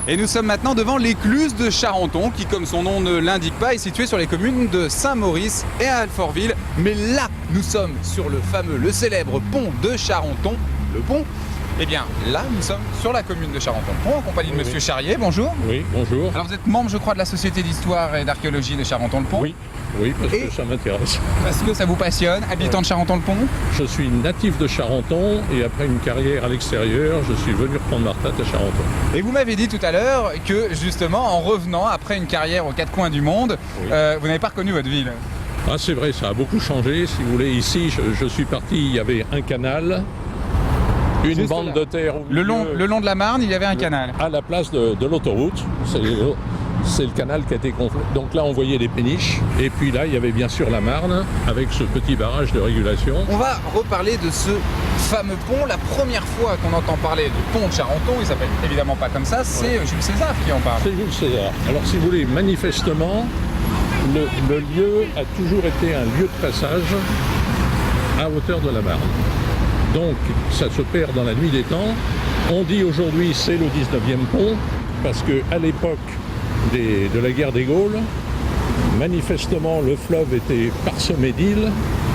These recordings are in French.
Et nous sommes maintenant devant l'écluse de Charenton, qui, comme son nom ne l'indique pas, est située sur les communes de Saint-Maurice et Alfortville. Mais là, nous sommes sur le célèbre pont de Charenton. Le pont, eh bien, là, nous sommes sur la commune de Charenton-le-Pont, en compagnie de Monsieur Charrier. Bonjour. Oui, bonjour. Alors, vous êtes membre, je crois, de la Société d'Histoire et d'Archéologie de Charenton-le-Pont. Oui, parce que ça m'intéresse. Parce que ça vous passionne, habitant de Charenton-le-Pont. Je suis natif de Charenton et après une carrière à l'extérieur, je suis venu reprendre ma retraite à Charenton. Et vous m'avez dit tout à l'heure que, justement, en revenant après une carrière aux quatre coins du monde, Oui. vous n'avez pas reconnu votre ville. Ah, c'est vrai, ça a beaucoup changé. Si vous voulez, ici, je suis parti, il y avait un canal, une Juste bande là. de terre au Le milieu, long de la Marne, il y avait un canal. à la place de l'autoroute. C'est le canal qui a été gonflé. Donc là, on voyait les péniches. Et puis là, il y avait bien sûr la Marne, avec ce petit barrage de régulation. On va reparler de ce fameux pont. La première fois qu'on entend parler du pont de Charenton, il s'appelle évidemment pas comme ça, c'est Jules César qui en parle. C'est Jules César. Alors, si vous voulez, manifestement, le lieu a toujours été un lieu de passage à hauteur de la Marne. Donc, ça se perd dans la nuit des temps. On dit aujourd'hui c'est le 19e pont, parce qu'à l'époque de la guerre des Gaules, manifestement, le fleuve était parsemé d'îles,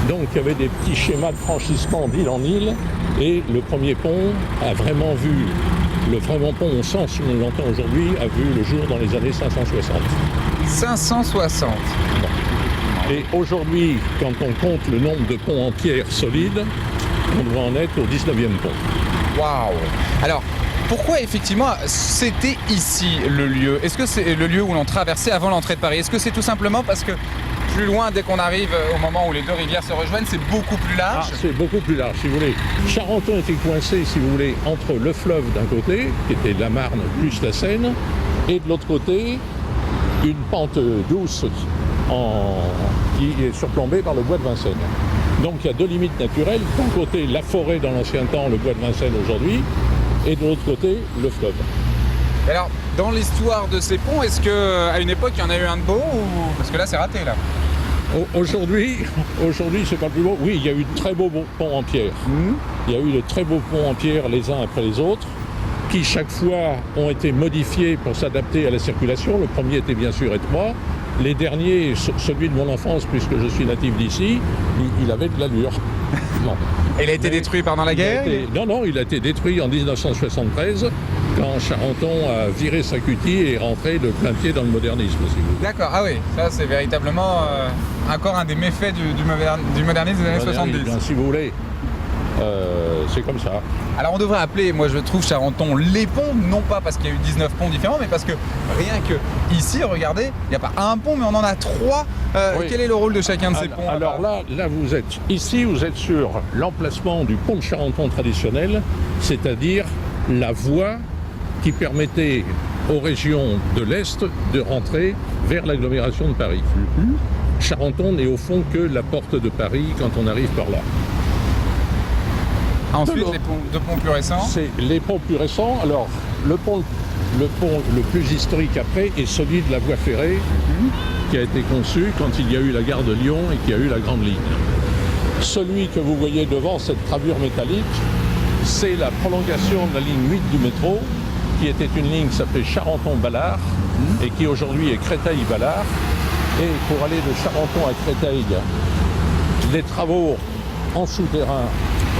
donc il y avait des petits schémas de franchissement d'île en île, et le premier pont a vraiment vu, le vraiment pont au sens où on l'entend aujourd'hui, a vu le jour dans les années 560. 560. Et aujourd'hui, quand on compte le nombre de ponts en pierre solides, on doit en être au 19e pont. Waouh! Alors, pourquoi effectivement c'était ici le lieu? Est-ce que c'est le lieu où l'on traversait avant l'entrée de Paris? Est-ce que c'est tout simplement parce que plus loin, dès qu'on arrive au moment où les deux rivières se rejoignent, c'est beaucoup plus large? C'est beaucoup plus large, si vous voulez. Charenton était coincé, si vous voulez, entre le fleuve d'un côté, qui était la Marne plus la Seine, et de l'autre côté, une pente douce qui est surplombée par le bois de Vincennes. Donc il y a deux limites naturelles. D'un côté, la forêt dans l'ancien temps, le bois de Vincennes aujourd'hui, et de l'autre côté, le fleuve. Alors, dans l'histoire de ces ponts, est-ce qu'à une époque, il y en a eu un de beau ou... Parce que là, c'est raté, là. Aujourd'hui, c'est pas le plus beau. Oui, il y a eu de très beaux ponts en pierre. Il y a eu de très beaux ponts en pierre les uns après les autres, qui chaque fois ont été modifiés pour s'adapter à la circulation. Le premier était bien sûr étroit. Les derniers, celui de mon enfance, puisque je suis natif d'ici, il avait de l'allure. Bon. Et il a été détruit pendant la guerre? Non, il a été détruit en 1973, quand Charenton a viré sa cutie et est rentré de plein pied dans le modernisme, si vous voulez. D'accord, ah oui, ça c'est véritablement encore un des méfaits du modernisme des années 70. Bien, si vous voulez, c'est comme ça. Alors on devrait appeler, moi je trouve, Charenton les ponts, non pas parce qu'il y a eu 19 ponts différents, mais parce que rien que ici, regardez, il n'y a pas un pont, mais on en a trois. Oui. Quel est le rôle de chacun de ces ponts? Alors là, vous êtes sur l'emplacement du pont de Charenton traditionnel, c'est-à-dire la voie qui permettait aux régions de l'Est de rentrer vers l'agglomération de Paris. Charenton n'est au fond que la porte de Paris quand on arrive par là. Ensuite, les deux ponts plus récents. C'est les ponts plus récents. Alors, le pont le plus historique après est celui de la voie ferrée qui a été conçu quand il y a eu la gare de Lyon et qu'il y a eu la Grande Ligne. Celui que vous voyez devant, cette gravure métallique, c'est la prolongation de la ligne 8 du métro, qui était une ligne qui s'appelait Charenton-Ballard et qui aujourd'hui est Créteil-Ballard. Et pour aller de Charenton à Créteil, les travaux en souterrain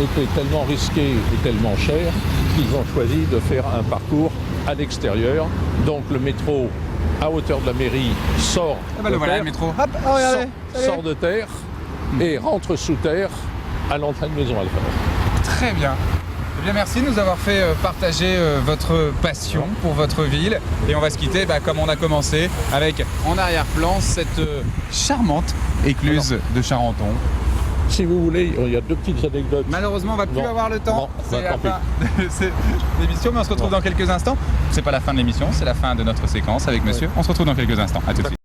étaient tellement risqués et tellement chers qu'ils ont choisi de faire un parcours à l'extérieur. Donc le métro, à hauteur de la mairie, sort de voilà terre, le métro. Hop, oh, regardez, sort de terre et rentre sous terre à l'entrée de Maison Alfort. Très bien. Eh bien, merci de nous avoir fait partager votre passion pour votre ville. Et on va se quitter comme on a commencé, avec en arrière-plan cette charmante écluse de Charenton. Si vous voulez, il y a deux petites anecdotes. Malheureusement, on va plus avoir le temps. C'est la tant pis. fin de l'émission, mais on se retrouve dans quelques instants. C'est pas la fin de l'émission, c'est la fin de notre séquence avec monsieur. On se retrouve dans quelques instants. À tout de suite.